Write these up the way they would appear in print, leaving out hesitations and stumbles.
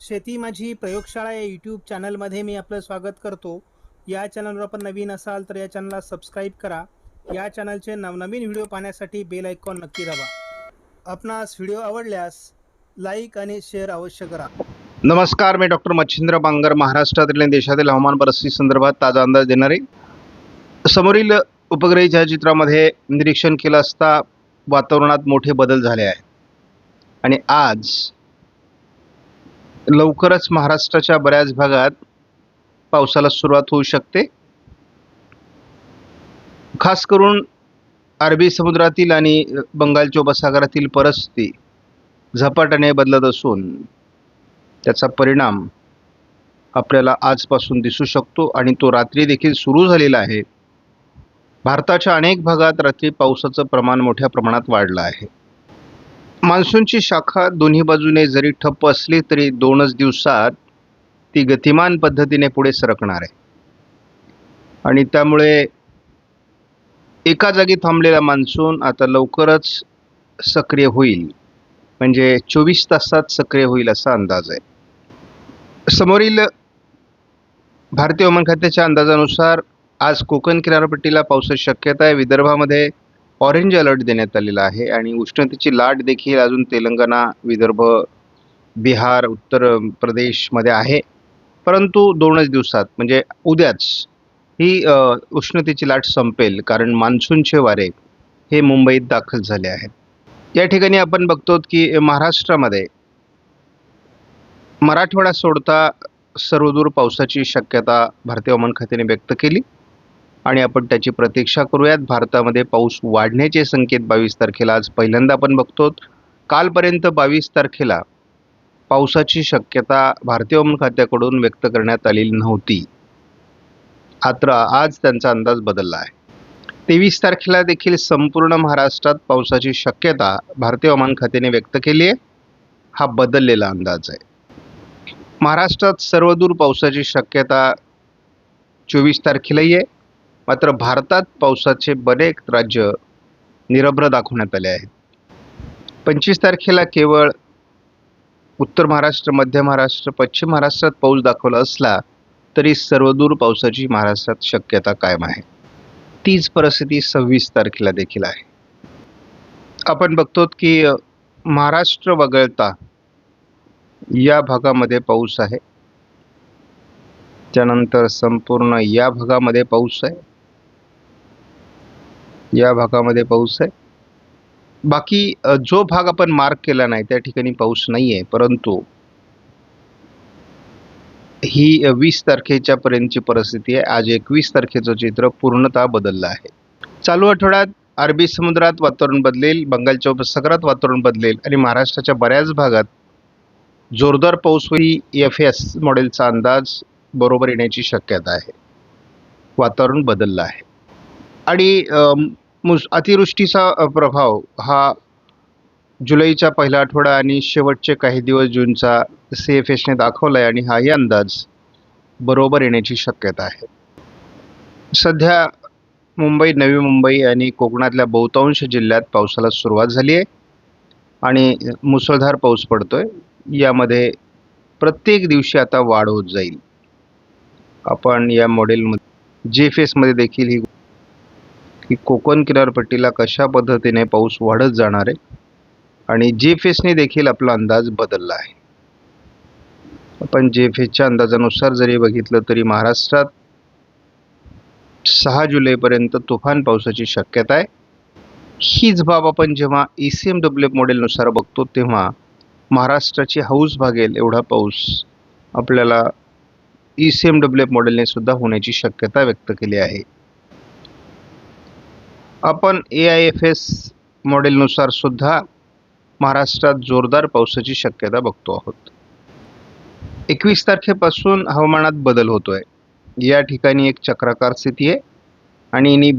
शेती माझी प्रयोगशाळा या यूट्यूब चॅनलमध्ये मी आपलं स्वागत करतो. या चॅनलवर आपण नवीन असाल तर या चॅनलला सबस्क्राईब करा. या चॅनलचे नवनवीन व्हिडिओ पाहण्यासाठी बेल आयकॉन नक्की दाबा. आपणास व्हिडिओ आवडल्यास लाईक आणि शेअर अवश्य करा. नमस्कार, मी डॉक्टर मच्छिंद्र बांगर. महाराष्ट्रातील आणि देशातील हवामान परिस्थिती संदर्भात ताजा अंदाज देणारे. समोरील उपग्रही छायाचित्रामध्ये निरीक्षण केलं असता वातावरणात मोठे बदल झाले आहेत आणि आज लवकरच महाराष्ट्राच्या बऱ्याच भागात पावसाला सुरुवात होऊ शकते. खास करून अरबी समुद्रातील आणि बंगालच्या उपसागरातील परिस्थिती झपाट्याने बदलत असून त्याचा परिणाम आपल्याला आजपासून दिसू शकतो आणि तो रात्री देखील सुरू झालेला आहे. भारताच्या अनेक भागात रात्री पावसाचं प्रमाण मोठ्या प्रमाणात वाढलं आहे. मान्सूनची शाखा दोन्ही बाजूने जरी ठप्प असली तरी 2च दिवसात ती गतिमान पद्धतीने पुढे सरकणार आहे आणि त्यामुळे एका जागी थांबलेला मान्सून आता लवकरच सक्रिय होईल, म्हणजे 24 तासात सक्रिय होईल असा अंदाज आहे. समोरील भारतीय हवामान खात्याच्या अंदाजानुसार आज कोकण किनारपट्टीला पावसाची शक्यता आहे. विदर्भामध्ये ऑरेंज अलर्ट देण्यात आलेला आहे आणि उष्णतेची लाट देखील अजून तेलंगणा, विदर्भ, बिहार, उत्तर प्रदेशमध्ये आहे. परंतु 2च दिवसात म्हणजे उद्याच ही उष्णतेची लाट संपेल, कारण मान्सूनचे वारे हे मुंबईत दाखल झाले आहेत. या ठिकाणी आपण बघतो की महाराष्ट्रामध्ये मराठवाडा सोडता सर्वदूर पावसाची शक्यता भारतीय हवामान खात्याने व्यक्त केली आणि आपण त्याची प्रतीक्षा करूयात. भारतामध्ये पाऊस वाढण्याचे संकेत 22 तारखेला आज पहिल्यांदा आपण बघतो. कालपर्यंत 22 तारखेला पावसाची शक्यता भारतीय हवामान खात्याकडून व्यक्त करण्यात आलेली नव्हती. मात्र आज त्यांचा अंदाज बदलला आहे. 23 तारखेला देखील संपूर्ण महाराष्ट्रात पावसाची शक्यता भारतीय हवामान खात्याने व्यक्त केली आहे. हा बदललेला अंदाज आहे. महाराष्ट्रात सर्वदूर पावसाची शक्यता 24 तारखेलाही आहे. मात्र भारतात पावसाचे बरेच राज्य निरभ्र दाखवण्यात आले आहेत. 25 तारखेला केवळ उत्तर महाराष्ट्र, मध्य महाराष्ट्र, पश्चिम महाराष्ट्रात पाऊस दाखवला असला तरी सर्वदूर पावसाची महाराष्ट्रात शक्यता कायम आहे. तीच परिस्थिती 26 तारखेला देखील आहे. आपण बघतो की महाराष्ट्र वगळता या भागामध्ये पाऊस आहे, त्यानंतर संपूर्ण या भागामध्ये पाऊस आहे, या भागामध्ये पाऊस आहे. बाकी जो भाग आपण मार्क केला नाही त्या ठिकाणी पाऊस नाही आहे. परंतु ही 20 तारखेच्या पर्यंतची परिस्थिती आहे. आज 21 तारखेचं चित्र पूर्णतः बदललं आहे. चालू आठवड्यात अरबी समुद्रात वातावरण बदलेल, बंगालच्या उपसागरात वातावरण बदलेल आणि महाराष्ट्राच्या बऱ्याच भागात जोरदार पाऊस होईल. FS मॉडेलचा अंदाज बरोबर येण्याची शक्यता आहे. वातावरण बदललं आहे आणि अतिवृष्टीचा प्रभाव हा जुलैच्या पहिला आठवडा आणि शेवटचे काही दिवस जूनचा CFSने दाखवला आहे आणि हाही अंदाज बरोबर येण्याची शक्यता आहे. सध्या मुंबई, नवी मुंबई आणि कोकणातल्या बहुतांश जिल्ह्यात पावसाला सुरुवात झाली आहे आणि मुसळधार पाऊस पडतोय. यामध्ये प्रत्येक दिवशी आता वाढ होत जाईल. आपण या मॉडेलमध्ये GFSमध्ये देखील ही कोकण किनारपट्टीला कशा पद्धतीने पाऊस वाढत जाणार आहे आणि GFSने देखील आपला अंदाज बदलला आहे. आपण GFSच्या अंदाजानुसार जरी बघितलं तरी महाराष्ट्रात 6 जुलैपर्यंत तुफान पावसाची शक्यता आहे. हीच बाब आपण जेव्हा ECMW मॉडेलनुसार बघतो तेव्हा महाराष्ट्राची हौस भागेल एवढा पाऊस आपल्याला ECMW मॉडेलने सुद्धा होण्याची शक्यता व्यक्त केली आहे. आपण AIFS मॉडेलनुसार सुद्धा महाराष्ट्रात जोरदार पावसाची शक्यता बघतो आहोत. 21 तारखेपासून हवामानात बदल होतोय. या ठिकाणी एक चक्राकार स्थिती आहे आणि हिने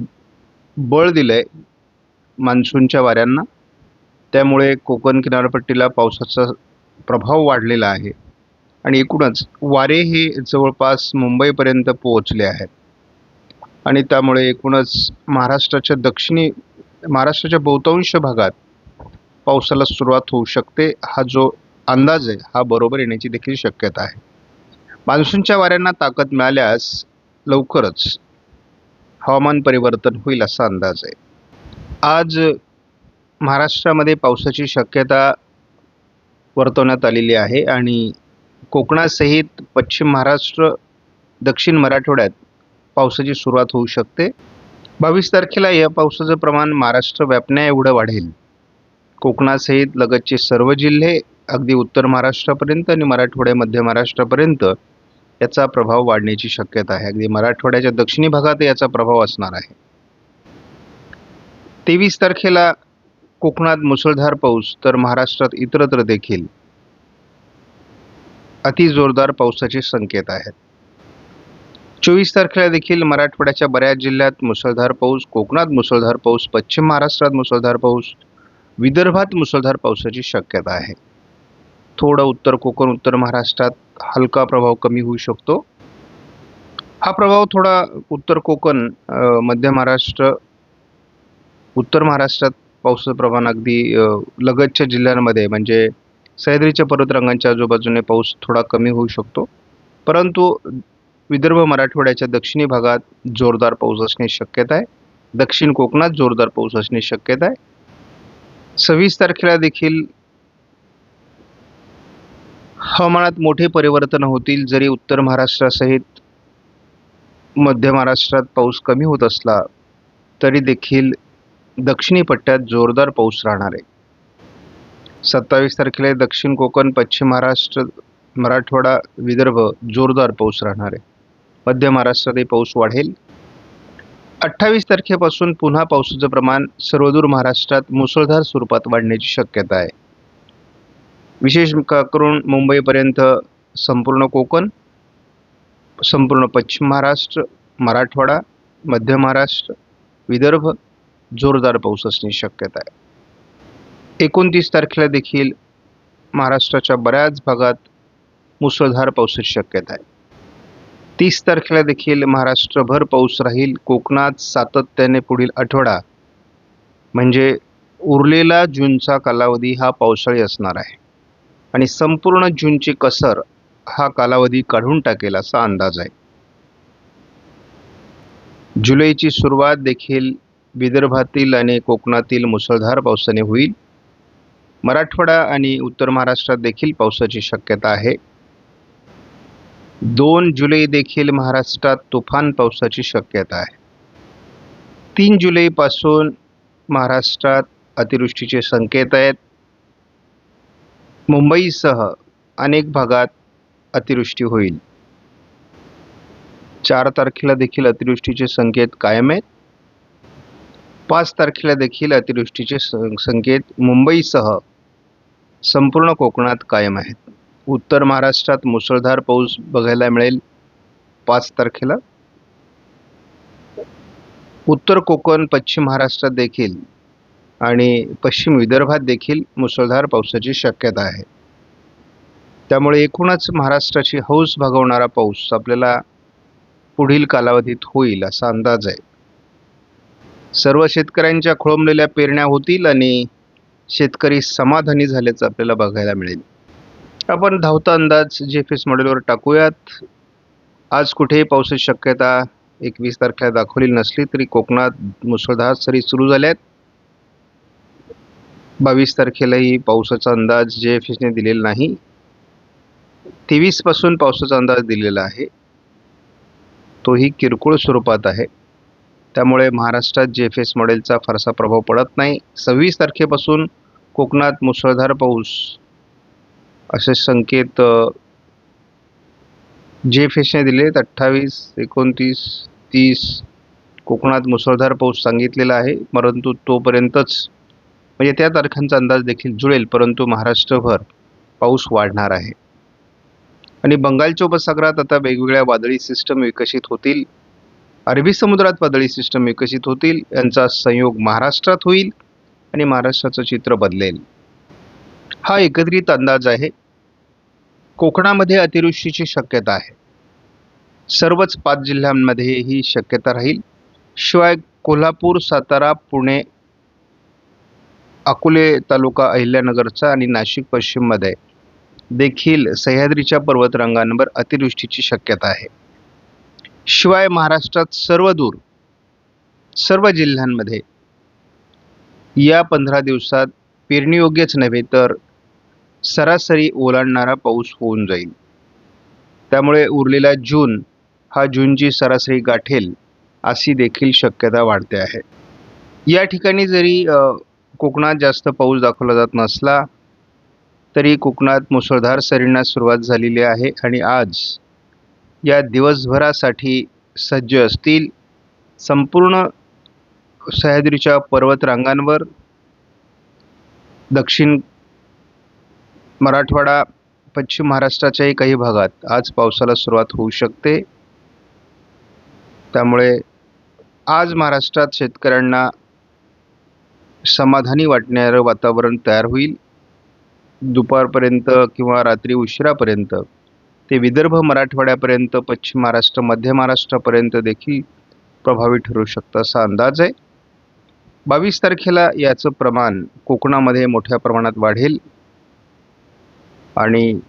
बळ दिलंय मान्सूनच्या वाऱ्यांना. त्यामुळे कोकण किनारपट्टीला पावसाचा प्रभाव वाढलेला आहे आणि एकूणच वारे हे जवळपास मुंबईपर्यंत पोहोचले आहेत आणि त्यामुळे एकूणच महाराष्ट्राच्या बहुतांश भागात पावसाला सुरुवात होऊ शकते. हा जो अंदाज आहे हा बरोबर येण्याची देखील शक्यता आहे. मान्सूनच्या वाऱ्यांना ताकद मिळाल्यास लवकरच हवामान परिवर्तन होईल असा अंदाज आहे. आज महाराष्ट्रामध्ये पावसाची शक्यता वर्तवण्यात आलेली आहे आणि कोकणासहित पश्चिम महाराष्ट्र, दक्षिण मराठवाड्यात पावसाची सुरुवात होऊ शकते. 22 तारखेला या पावसाचं प्रमाण महाराष्ट्र व्यापण्या एवढं वाढेल. कोकणासहित लगतचे सर्व जिल्हे अगदी उत्तर महाराष्ट्रापर्यंत आणि मराठवाड्या मध्य महाराष्ट्रापर्यंत याचा प्रभाव वाढण्याची शक्यता आहे. अगदी मराठवाड्याच्या दक्षिणी भागात याचा प्रभाव असणार आहे. 23 तारखेला कोकणात मुसळधार पाऊस तर महाराष्ट्रात इतरत्र देखील अतिजोरदार पावसाचे संकेत आहेत. 24 तारखेला देखील मराठवाड्याच्या बऱ्याच जिल्ह्यात मुसळधार पाऊस, कोकणात मुसळधार पाऊस, पश्चिम महाराष्ट्रात मुसळधार पाऊस, विदर्भात मुसळधार पावसाची शक्यता आहे. थोडं उत्तर कोकण, उत्तर महाराष्ट्रात हलका प्रभाव कमी होऊ शकतो. हा प्रभाव थोडा उत्तर कोकण, मध्य महाराष्ट्र, उत्तर महाराष्ट्रात पावसाचं प्रमाण अगदी लगतच्या जिल्ह्यांमध्ये म्हणजे सह्याद्रीच्या पर्वतरांगांच्या आजूबाजूने पाऊस थोडा कमी होऊ शकतो. परंतु विदर्भ मराठवाड्याच्या दक्षिणी भागात जोरदार पाऊस असण्याची शक्यता आहे. दक्षिण कोकणात जोरदार पाऊस असण्याची शक्यता आहे. 26 तारखेला देखील हवामानात मोठे परिवर्तन होतील. जरी उत्तर महाराष्ट्रासहित मध्य महाराष्ट्रात पाऊस कमी होत असला तरी देखील दक्षिणी पट्ट्यात जोरदार पाऊस राहणार आहे. 27 तारखेला दक्षिण कोकण, पश्चिम महाराष्ट्र, मराठवाडा, विदर्भ जोरदार पाऊस राहणार आहे. मध्य महाराष्ट्रातही पाऊस वाढेल. 28 तारखेपासून पुन्हा पावसाचं प्रमाण सर्वदूर महाराष्ट्रात मुसळधार स्वरूपात वाढण्याची शक्यता आहे. विशेष करून मुंबईपर्यंत संपूर्ण कोकण, संपूर्ण पश्चिम महाराष्ट्र, मराठवाडा, मध्य महाराष्ट्र, विदर्भ जोरदार पाऊस असण्याची शक्यता आहे. 29 तारखेला देखील महाराष्ट्राच्या बऱ्याच भागात मुसळधार पावसाची शक्यता आहे. 30 तारखेला देखील महाराष्ट्रभर पाऊस राहील. कोकणात सातत्याने पुढील आठवडा म्हणजे उरलेला जूनचा कालावधी हा पावसाळी असणार आहे आणि संपूर्ण जूनची कसर हा कालावधी काढून टाकेल असा अंदाज आहे. जुलैची सुरुवात देखील विदर्भातील आणि कोकणातील मुसळधार पावसाने होईल. मराठवाडा आणि उत्तर महाराष्ट्रात देखील पावसाची शक्यता आहे. 2 जुलै देखील महाराष्ट्रात तुफान पावसाची शक्यता आहे. 3 जुलैपासून महाराष्ट्रात अतिवृष्टीचे संकेत आहेत. मुंबईसह अनेक भागात अतिवृष्टी होईल. 4 तारखेला देखील अतिवृष्टीचे संकेत कायम आहेत. 5 तारखेला देखील अतिवृष्टीचे संकेत मुंबईसह संपूर्ण कोकणात कायम आहेत. उत्तर महाराष्ट्रात मुसळधार पाऊस बघायला मिळेल 5 तारखेला. उत्तर कोकण, पश्चिम महाराष्ट्रात देखील आणि पश्चिम विदर्भात देखील मुसळधार पावसाची शक्यता आहे. त्यामुळे एकूणच महाराष्ट्राची हौस भागवणारा पाऊस आपल्याला पुढील कालावधीत होईल असा अंदाज आहे. सर्व शेतकऱ्यांच्या खोळंबलेल्या पेरण्या होतील आणि शेतकरी समाधानी झाल्याचं आपल्याला बघायला मिळेल. आपण धावता अंदाज GFS मॉडेलवर टाकूयात. आज कुठेही पावसाची शक्यता 21 तारखेला दाखवलेली नसली तरी कोकणात मुसळधार सरी सुरू झाल्यात. 22 तारखेलाही पावसाचा अंदाज GFSने दिलेला नाही. 23 पासून पावसाचा अंदाज दिलेला आहे. तोही किरकोळ स्वरूपात आहे. त्यामुळे महाराष्ट्रात GFS मॉडेलचा फारसा प्रभाव पडत नाही. 26 तारखेपासून कोकणात मुसळधार पाऊस असे संकेत GFSने दिले. 28, 29, 30 कोकणात मुसळधार पाऊस सांगितलेला आहे. परंतु तोपर्यंतच म्हणजे त्या तारखांचा अंदाज देखील जुळेल. परंतु महाराष्ट्रभर पाऊस वाढणार आहे आणि बंगालच्या उपसागरात आता वेगवेगळ्या वादळी सिस्टम विकसित होतील. अरबी समुद्रात वादळी सिस्टम विकसित होतील. यांचा संयोग महाराष्ट्रात होईल आणि महाराष्ट्राचं चित्र बदलेल. हा एकत्रित अंदाज आहे. कोकणामध्ये अतिवृष्टीची शक्यता आहे. सर्वच 5 जिल्ह्यांमध्ये ही शक्यता राहील. शिवाय कोल्हापूर, सातारा, पुणे, अकोले तालुका, अहिल्यानगरचा आणि नाशिक पश्चिममध्ये देखील सह्याद्रीच्या पर्वतरांगांवर अतिवृष्टीची शक्यता आहे. शिवाय महाराष्ट्रात सर्व जिल्ह्यांमध्ये या 15 दिवसात पेरणीयोग्यच नव्हे तर सरासरी ओलांडणारा पाऊस होऊन जाईल. त्यामुळे उरलेला जून हा जूनची सरासरी गाठेल अशी देखील शक्यता वाढते आहे. या ठिकाणी जरी कोकणात जास्त पाऊस दाखवला जात नसला तरी कोकणात मुसळधार सरींना सुरुवात झालेली आहे आणि आज या दिवसभरासाठी सज्ज असतील. संपूर्ण सह्याद्रीच्या पर्वतरांगांवर, दक्षिण मराठवाडा, पश्चिम महाराष्ट्राच्याही काही भागात आज पावसाला सुरुवात होऊ शकते. त्यामुळे आज महाराष्ट्रात शेतकऱ्यांना समाधानी वाटणारं वातावरण तयार होईल. दुपारपर्यंत किंवा रात्री उशिरापर्यंत ते विदर्भ मराठवाड्यापर्यंत, पश्चिम महाराष्ट्र, मध्य महाराष्ट्रापर्यंत देखील प्रभावी ठरू शकतं असा अंदाज आहे. 22 तारखेला याचं प्रमाण कोकणामध्ये मोठ्या प्रमाणात वाढेल आणि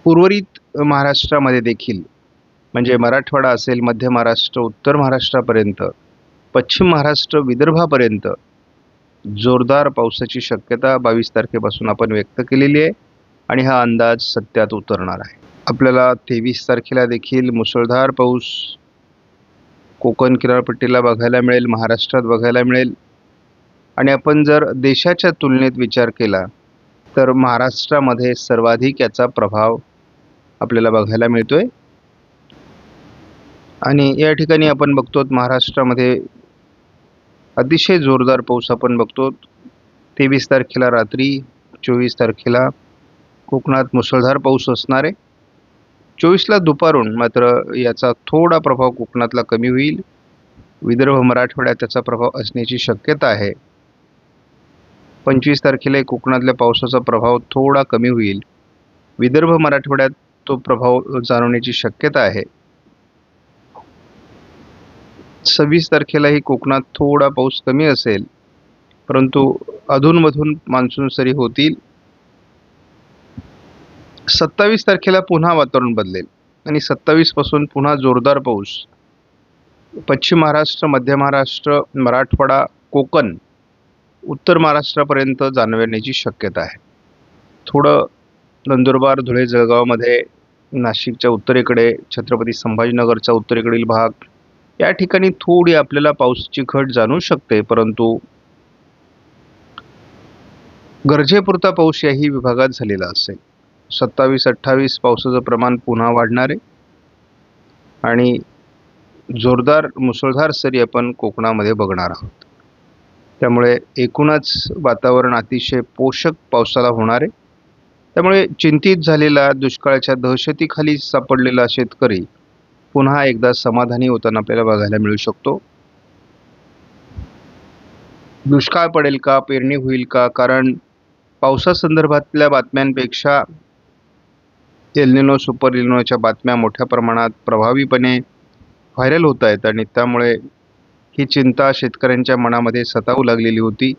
उर्वरित महाराष्ट्रामध्ये देखील म्हणजे मराठवाडा असेल, मध्य महाराष्ट्र, उत्तर महाराष्ट्रापर्यंत, पश्चिम महाराष्ट्र, विदर्भापर्यंत जोरदार पावसाची शक्यता 22 तारखेपासून आपण व्यक्त केलेली आहे आणि हा अंदाज सत्यात उतरणार आहे. आपल्याला 23 तारखेला देखील मुसळधार पाऊस कोकण किनारपट्टीला बघायला मिळेल, महाराष्ट्रात बघायला मिळेल. आणि आपण जर देशाच्या तुलनेत विचार केला तर महाराष्ट्रामध्ये सर्वाधिक याचा प्रभाव आपल्याला बघायला मिळतोय. आणि या ठिकाणी आपण बघतो महाराष्ट्रामध्ये अतिशय जोरदार पाऊस आपण बघतो. 23 तारखेला रात्री, 24 तारखेला कोकणात मुसळधार पाऊस असणार आहे. 24ला दुपारून मात्र याचा थोडा प्रभाव कोकणातला कमी होईल. विदर्भ मराठवाड्यात त्याचा प्रभाव असण्याची शक्यता आहे. 25 तारखेला कोकणातल्या पावसाचा प्रभाव थोडा कमी होईल. विदर्भ मराठवाड्यात तो प्रभाव जाणवण्याची शक्यता आहे. 26 तारखेलाही कोकणात थोडा पाऊस कमी असेल, परंतु अधूनमधून मान्सून सरी होतील. 27 तारखेला पुन्हा वातावरण बदलेल आणि 27 पासून पुन्हा जोरदार पाऊस पश्चिम महाराष्ट्र, मध्य महाराष्ट्र, मराठवाडा, कोकण, उत्तर महाराष्ट्रापर्यंत जाणवण्याची शक्यता आहे. थोडं नंदुरबार, धुळे, जळगावमध्ये, नाशिकच्या उत्तरेकडे, छत्रपती संभाजीनगरच्या उत्तरेकडील भाग या ठिकाणी थोडी आपल्याला पावसाची घट जाणवू शकते, परंतु गरजेपुरता पाऊस याही विभागात झालेला असेल. 27-28 पावसाचं प्रमाण पुन्हा वाढणार आहे आणि जोरदार मुसळधार सरी आपण कोकणामध्ये बघणार आहोत. त्यामुळे एकूणच वातावरण अतिशय पोषक पावसाला होणार आहे. त्यामुळे चिंतित झालेला, दुष्काळाच्या दहशतीखाली सापडलेला शेतकरी पुन्हा एकदा समाधानी होताना आपल्याला बघायला मिळू शकतो. दुष्काळ पडेल का, पेरणी होईल का? कारण पावसासंदर्भातल्या बातम्यांपेक्षा एल निनो, सुपर एल निनोच्या बातम्या मोठ्या प्रमाणात प्रभावीपणे व्हायरल होत आहेत आणि त्यामुळे ही चिंता शेतकऱ्यांच्या मनामध्ये सतावू लागलेली होती.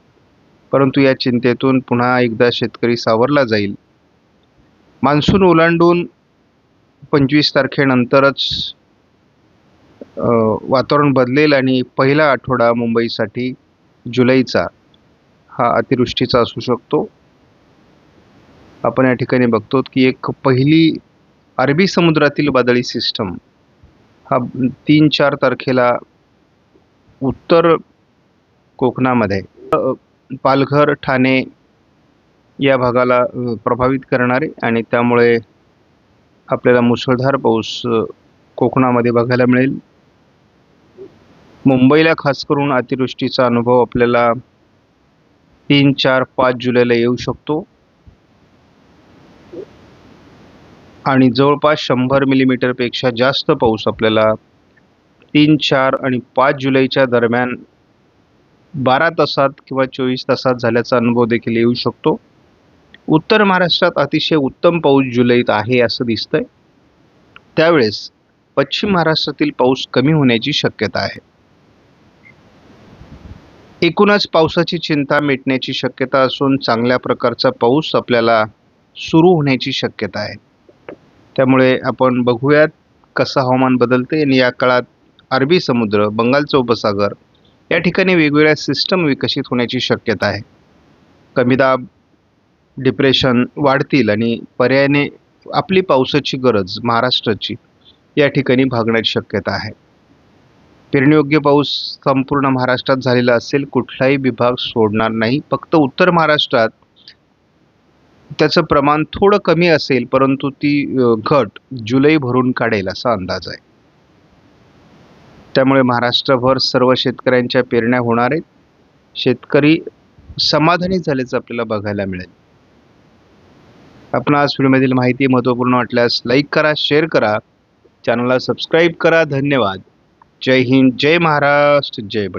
परंतु या चिंतेतून पुन्हा एकदा शेतकरी सावरला जाईल. मान्सून ओलांडून 25 तारखेनंतरच वातावरण बदलेल आणि पहिला आठवडा मुंबईसाठी जुलैचा हा अतिवृष्टीचा असू शकतो. आपण या ठिकाणी बघतो की एक पहिली अरबी समुद्रातील वादळी सिस्टम हा 3-4 तारखेला उत्तर कोकणामध्ये पालघर, ठाणे या भागाला प्रभावित करणारे आणि त्यामुळे आपल्याला मुसळधार पाऊस कोकणामध्ये बघायला मिळेल. मुंबईला खास करून अतिवृष्टीचा अनुभव आपल्याला 3, 4, 5 जुलैला येऊ शकतो आणि जवळपास 100 मिलीमीटरपेक्षा जास्त पाऊस आपल्याला 3, 4 आणि 5 जुलैच्या दरम्यान 12 तासात किंवा 24 तासात झाल्याचा अनुभव देखील येऊ शकतो. उत्तर महाराष्ट्रात अतिशय उत्तम पाऊस जुलैत आहे असं दिसतंय. त्यावेळेस पश्चिम महाराष्ट्रातील पाऊस कमी होण्याची शक्यता आहे. एकूणच पावसाची चिंता मिटण्याची शक्यता असून चांगल्या प्रकारचा पाऊस आपल्याला सुरू होण्याची शक्यता आहे. त्यामुळे आपण बघूयात कसं हवामान बदलते आणि या काळात अरबी समुद्र, बंगालचा उपसागर या ठिकाणी वेगवेगळ्या सिस्टम विकसित होण्याची शक्यता आहे. कमी दाब, डिप्रेशन वाढतील आणि पर्यायाने आपली पावसाची गरज महाराष्ट्राची या ठिकाणी भागण्याची शक्यता आहे. पेरणीयोग्य पाऊस संपूर्ण महाराष्ट्रात झालेला असेल, कुठलाही विभाग सोडणार नाही. फक्त उत्तर महाराष्ट्रात त्याचं प्रमाण थोडं कमी असेल, परंतु ती घट जुलै भरून काढेल असा अंदाज आहे. त्यामुळे महाराष्ट्रभर सर्व शेतकऱ्यांच्या पेरण्या होणार आहेत. शेतकरी समाधानी झाल्याचं आपल्याला बघायला मिळेल. आपणास व्हिडिओमधील माहिती महत्त्वपूर्ण वाटल्यास लाईक करा, शेअर करा, चॅनलला सबस्क्राईब करा. धन्यवाद. जय हिंद, जय महाराष्ट्र, जय